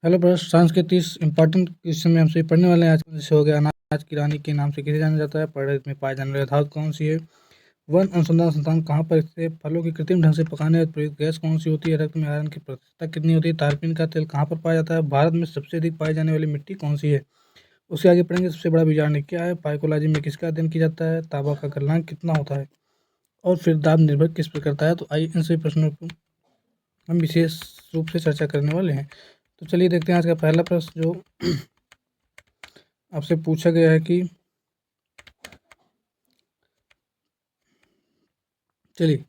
Hello brothers, science के 30 important question में हमसे पढ़ने वाले हैं। आज का विषय हो गया अनाज की रानी के नाम से किसे जाना जाता है। पढ़े में पाए जाने वाले धातु कौन सी है। वन अनुसंधान संस्थान कहाँ पर स्थित है। फलों की कृत्रिम ढंग से पकाने और प्रयुक्त गैस कौन सी होती है। रक्त में आयरन की प्रतिशतता कितनी होती है। तारपीन का तेल कहाँ पर पाया जाता है। भारत में सबसे अधिक पाई जाने वाली मिट्टी कौन सी है। उसके आगे पढ़ेंगे सबसे बड़ा बीजाणु क्या है। पाइकोलॉजी में किसका अध्ययन किया जाता है। तांबा का गलनांक कितना होता है। और फिर दाब निर्भर किस पर करता है। तो आइए इन सभी प्रश्नों को हम विशेष रूप से चर्चा करने वाले हैं। तो चलिए देखते हैं आज का पहला प्रश्न जो आपसे पूछा गया है कि चलिए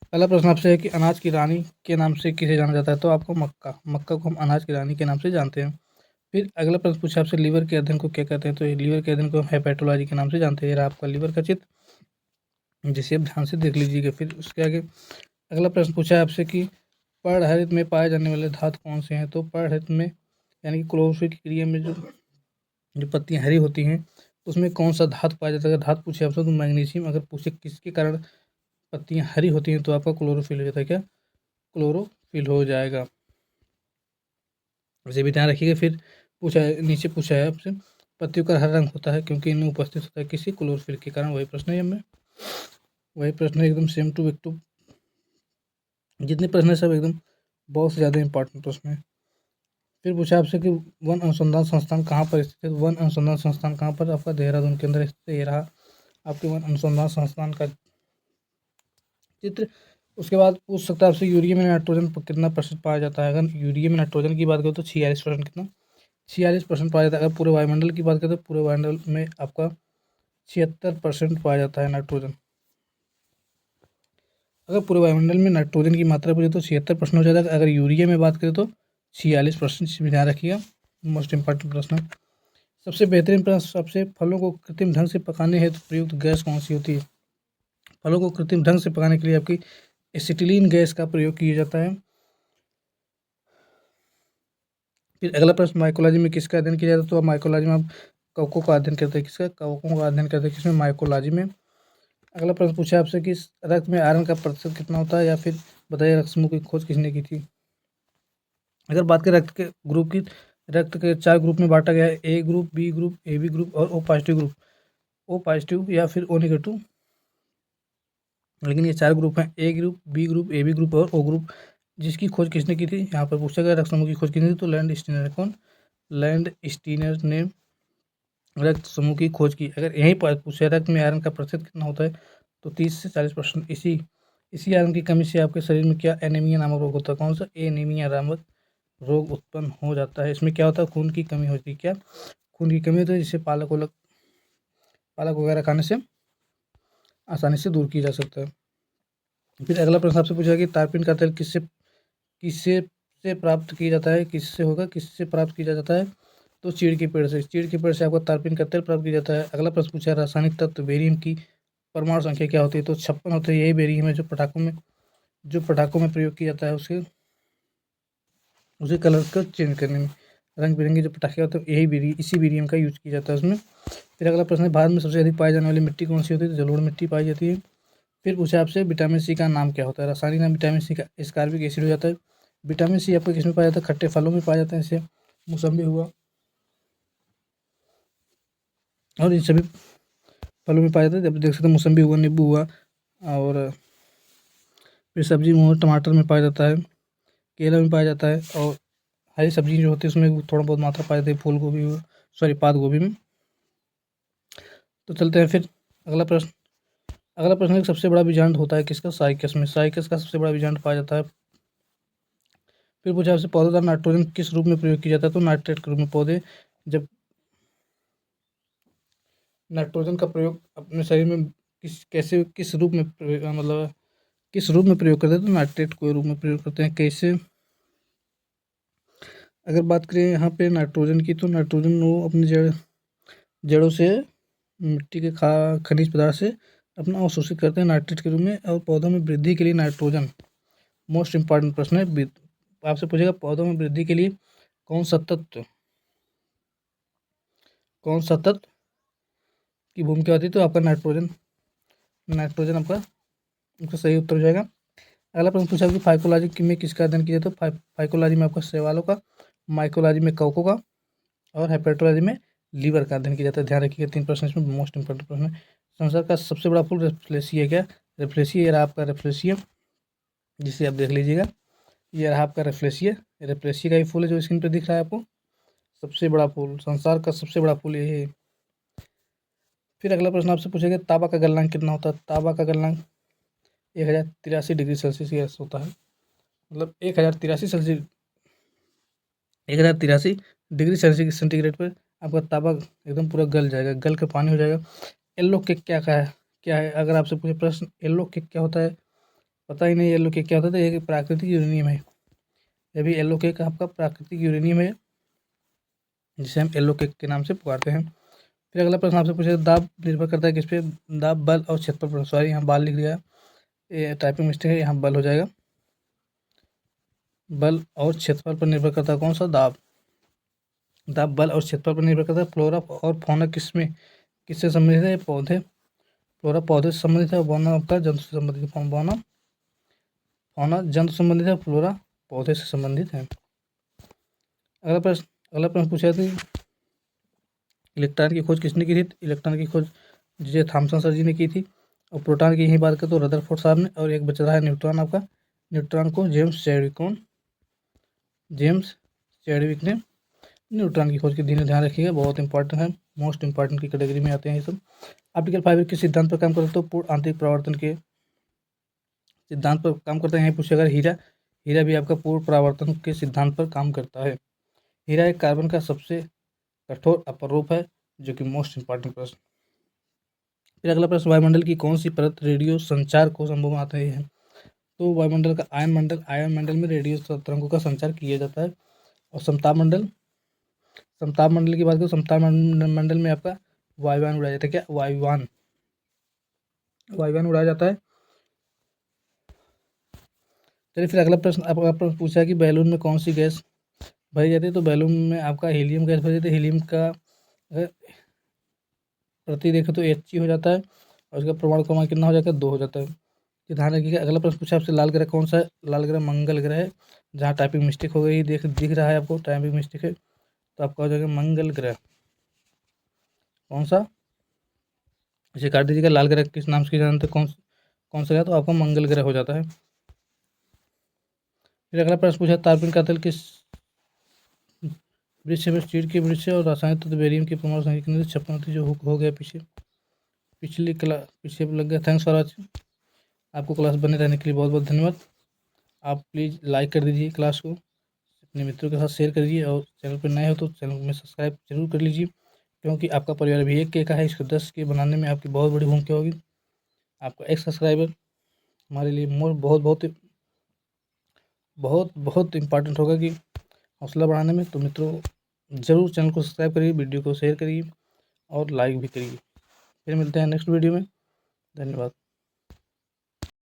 पहला प्रश्न आपसे है कि अनाज की रानी के नाम से किसे जाना जाता है। तो आपको मक्का को हम अनाज की रानी के नाम से जानते हैं। फिर अगला प्रश्न पूछा आपसे लीवर के अध्ययन को क्या कहते हैं। तो लीवर के अध्ययन को हम हेपेटोलॉजी के नाम से जानते हैं। ये रहा आपका लीवर का चित्र, जिसे आप ध्यान से देख लीजिएगा। फिर उसके आगे अगला प्रश्न पूछा है आपसे कि पर्णहरित में पाए जाने वाले धातु कौन से हैं। तो पर्णहरित में यानी कि क्लोरोफिल की क्रिया में जो पत्तियां हरी होती हैं उसमें कौन सा धातु पाया जाता है। अगर धातु पूछे आपसे तो मैग्नीशियम। अगर पूछे किसके कारण पत्तियां हरी होती हैं तो आपका क्लोरोफिल हो जाता है। क्या क्लोरोफिल हो जाएगा, इसे भी ध्यान रखिएगा। फिर नीचे पूछा है आपसे पत्तियों का हरा रंग होता है क्योंकि इनमें उपस्थित होता है किसी क्लोरोफिल के कारण। वही प्रश्न है हमें, वही प्रश्न है एकदम सेम टू टू। जितने प्रश्न है सब एकदम बहुत से ज़्यादा इंपॉर्टेंट प्रश्न है। फिर पूछा आपसे कि वन अनुसंधान संस्थान कहाँ पर स्थित है। वन अनुसंधान संस्थान कहाँ पर, आपका देहरादून के अंदर स्थित है। ये रहा आपके वन अनुसंधान संस्थान का चित्र। उसके बाद पूछ सकता है आपसे यूरिया में नाइट्रोजन कितना परसेंट पाया जाता है। अगर यूरिया में नाइट्रोजन की बात करें तो 46% कितना 46% पाया जाता है। अगर पूरे वायुमंडल की बात करें तो पूरे वायुमंडल में आपका 76% पाया जाता है नाइट्रोजन। अगर पूरे वायुमंडल में नाइट्रोजन की मात्रा पूछे तो 76% हो जाता है। अगर यूरिया में बात करें तो 46% ध्यान रखिएगा। मोस्ट इंपॉर्टेंट प्रश्न। सबसे बेहतरीन प्रश्न सबसे फलों को कृत्रिम ढंग से पकाने हेतु प्रयुक्त गैस कौन सी होती है। फलों को कृत्रिम ढंग से पकाने के लिए आपकी एसिटिलीन गैस का प्रयोग किया जाता है। फिर अगला प्रश्न माइकोलॉजी में किसका अध्ययन किया जाता है। तो माइकोलॉजी में आप कवकों का अध्ययन करते हैं। किसका, कवकों का अध्ययन करते हैं किसमें, माइकोलॉजी में। अगला प्रश्न पूछा आपसे कि रक्त में आयरन का प्रतिशत कितना होता है, या फिर बताइए रक्त समूह की खोज किसने की थी। अगर बात करें रक्त के ग्रुप की, रक्त के 4 ग्रुप में बांटा गया है। A group, B group, A B group और O positive group. O positive या फिर ओ नेगेटिव, लेकिन ये 4 ग्रुप हैं, A group, B group, A B group और ओ ग्रुप। जिसकी खोज किसने की थी, यहाँ पर पूछा गया रक्त समूह की खोज किसने की। तो लैंड स्टीनर। कौन, लैंड स्टीनर ने रक्त समूह की खोज की। अगर यहीं पर पूछे रक्त में आयरन का प्रतिशत कितना होता है तो 30 से 40%। इसी आयरन की कमी से आपके शरीर में क्या एनीमिया नामक रोग होता है। कौन सा, एनीमिया नामक रोग उत्पन्न हो जाता है। इसमें क्या होता है, खून की कमी होती है। क्या, खून की कमी होती है, जिससे पालक वगैरह खाने से आसानी से दूर किया जा सकता है। फिर अगला प्रश्न आपसे पूछा कि तारपीन का तेल किससे किससे से प्राप्त किया जाता है। किससे होगा, किससे प्राप्त किया जाता है। तो चीड़ के पेड़ से। चीड़ के पेड़ से आपका तारपीन का तेल प्राप्त किया जाता है। अगला प्रश्न पूछा है रासायनिक तत्व बेरियम की परमाणु संख्या क्या होती है। तो 56 होती है। यही बेरियम है जो पटाखों में प्रयोग किया जाता है उसे कलर को चेंज करने में। रंग बिरंगे जो पटाखे होते हैं इसी बेरियम का यूज किया जाता है उसमें। फिर अगला प्रश्न है भारत में सबसे अधिक पाई जाने वाली मिट्टी कौन सी होती है। तो जलोढ़ मिट्टी पाई जाती है। फिर पूछा आपसे विटामिन सी का नाम क्या होता है। रासायनिक नाम विटामिन सी का एस्कॉर्बिक एसिड हो जाता है। विटामिन सी आपको किसमें पाया जाता है, खट्टे फलों में पाया जाता है, जैसे मौसम्बी हुआ और इन सभी फलों में पाया जाता है। जब देख सकते हैं मौसम्बी हुआ, नींबू हुआ, और फिर सब्जी में टमाटर में पाया जाता है, केला में पाया जाता है, और हरी सब्जी जो होती है उसमें थोड़ा बहुत मात्रा पाई जाती है, फूल गोभी हुआ, सॉरी पात गोभी में। तो चलते हैं फिर अगला प्रश्न। अगला प्रश्न है सबसे बड़ा बीजांड होता है किसका, साइकस में। साइकस का सबसे बड़ा बीजांड पाया जाता है। फिर पूछा आपसे पौधेदार नाइट्रोजन किस रूप में प्रयोग किया जाता है। तो नाइट्रेट के रूप में। पौधे जब नाइट्रोजन का प्रयोग अपने शरीर में किस रूप में मतलब किस रूप में प्रयोग करते हैं। तो नाइट्रेट के रूप में प्रयोग करते हैं। कैसे, अगर बात करें यहाँ पे नाइट्रोजन की, तो नाइट्रोजन वो अपनी जड़ों से मिट्टी के खनिज पदार्थ से अपना अवशोषित करते हैं नाइट्रेट के रूप में। और पौधों में वृद्धि के लिए नाइट्रोजन, मोस्ट इंपॉर्टेंट प्रश्न है, आपसे पूछेगा पौधों में वृद्धि के लिए कौन सा तत्व की भूमिका होती है। तो आपका नाइट्रोजन आपका सही उत्तर हो जाएगा। अगला प्रश्न पूछा कि फाइकोलॉजी में किसका अध्ययन किया जाता है। तो फाइकोलॉजी में आपका शैवालों का माइकोलॉजी में कवकों का और हेपेटोलॉजी में लीवर का अध्ययन किया जाता है। ध्यान रखिएगा 3 प्रश्न इसमें मोस्ट इंपॉर्टेंट प्रश्न है। संसार का सबसे बड़ा फूल रेफ्लेशिया क्या? रेफ्लेशिया, ये रहा आपका रेफ्लेशिया, जिसे आप देख लीजिएगा। ये रहा आपका रेफ्लेशिया, रेफ्लेशिया का ही फूल है जो स्क्रीन पर दिख रहा है आपको। सबसे बड़ा फूल, संसार का सबसे बड़ा फूल ये है। फिर अगला प्रश्न आपसे पूछेगा तांबा का गलनांक कितना होता है? तांबा का गलनांक 1083 डिग्री सेल्सियस होता है। मतलब 1083 डिग्री सेंटीग्रेड पर आपका तांबा एकदम पूरा गल जाएगा, गल के पानी हो जाएगा। येलो केक क्या है? अगर आपसे पूछे प्रश्न येलो केक क्या होता है, पता ही नहीं येलो केक क्या होता है, तो ये प्राकृतिक यूरेनियम है। ये भी येलो केक आपका प्राकृतिक यूरेनियम है, जिसे हम येलो केक के नाम से पुकारते हैं। फिर अगला प्रश्न आपसे पूछेगा दाब निर्भर करता है किस पे? दाब बल और क्षेत्रफल पर। सॉरी, यहाँ बाल लिख दिया, ये टाइपिंग मिस्टेक है, यहाँ बल हो जाएगा। बल और क्षेत्रफल पर निर्भर करता है कौन सा? दाब। दाब बल और क्षेत्रफल पर निर्भर करता है। फ्लोरा और फौना किससे संबंधित है? पौधे। फ्लोरा पौधे से संबंधित है, फौना आपका जंतु से संबंधित है। फौना जंतु संबंधित है, फ्लोरा पौधे से संबंधित है। अगला प्रश्न पूछा था इलेक्ट्रॉन की खोज किसने की थी? इलेक्ट्रॉन की खोज जे थॉमसन सर जी ने की थी। और प्रोटॉन की यही बात करें तो रदरफोर्ड साहब ने। और एक बच रहा है न्यूट्रॉन आपका, न्यूट्रॉन को जेम्स चैडविक ने न्यूट्रॉन की खोज की। ध्यान रखिएगा, बहुत इंपॉर्टेंट है, मोस्ट इंपॉर्टेंट की कैटेगरी में आते हैं ये सब। ऑप्टिकल फाइबर के सिद्धांत पर काम करते तो पूर्ण आंतरिक परावर्तन के सिद्धांत पर काम करता है। यहाँ पूछेगा हीरा भी आपका पूर्ण परावर्तन के सिद्धांत पर काम करता है। हीरा एक कार्बन का सबसे कठोर अपरूप है, जो कि मोस्ट इंपॉर्टेंट प्रश्न। फिर अगला प्रश्न वायुमंडल की कौन सी परत रेडियो संचार को संभव बनाता है? तो वायुमंडल का आयन मंडल में रेडियो तरंगों का संचार किया जाता है। और समताप मंडल की बात करें, समताप मंडल में आपका वायुयान उड़ाया जाता है। क्या? वायुयान उड़ाया जाता है। चलिए फिर अगला प्रश्न आपका पूछा कि बैलून में कौन सी गैस भरी जाती है? तो बैलून में आपका हीलियम गैस भरी जाती है। हीलियम का प्रति देखें तो He हो जाता है, और उसका परमाणु क्रमांक कितना हो जाता है? 2 हो जाता है। ध्यान रखिएगा। अगला प्रश्न पूछा आपसे लाल ग्रह कौन सा है? लाल ग्रह मंगल ग्रह है। जहाँ टाइपिंग मिस्टेक हो गई दिख रहा है आपको, टाइपिंग मिस्टेक है, तो आपका हो जाएगा मंगल ग्रह। कौन सा? इसे काट दीजिएगा। लाल ग्रह किस नाम से जानते कौन सा ग्रह? तो आपका मंगल ग्रह हो जाता है। फिर अगला प्रश्न पूछा तारपीन का तेल किस वृक्ष में? चीड़ के वृक्ष और रासायनिक तत्व बेरियम की परमाणु संख्या कितनी थी? 56 थी, जो हो गया पीछे लग गया। Thanks for watching. आपको क्लास बने रहने के लिए बहुत बहुत धन्यवाद। आप प्लीज़ लाइक कर दीजिए क्लास को, अपने मित्रों के साथ शेयर करिए, और चैनल पर नए हो तो चैनल में सब्सक्राइब जरूर कर लीजिए, क्योंकि आपका परिवार भी एक के का है, इसको 10 के बनाने में आपकी बहुत बड़ी भूमिका होगी। आपका एक सब्सक्राइबर हमारे लिए बहुत इंपॉर्टेंट होगा कि हौसला बढ़ाने में। तो मित्रों ज़रूर चैनल को सब्सक्राइब करिए, वीडियो को शेयर करिए और लाइक भी करिए। फिर मिलते हैं नेक्स्ट वीडियो में। धन्यवाद।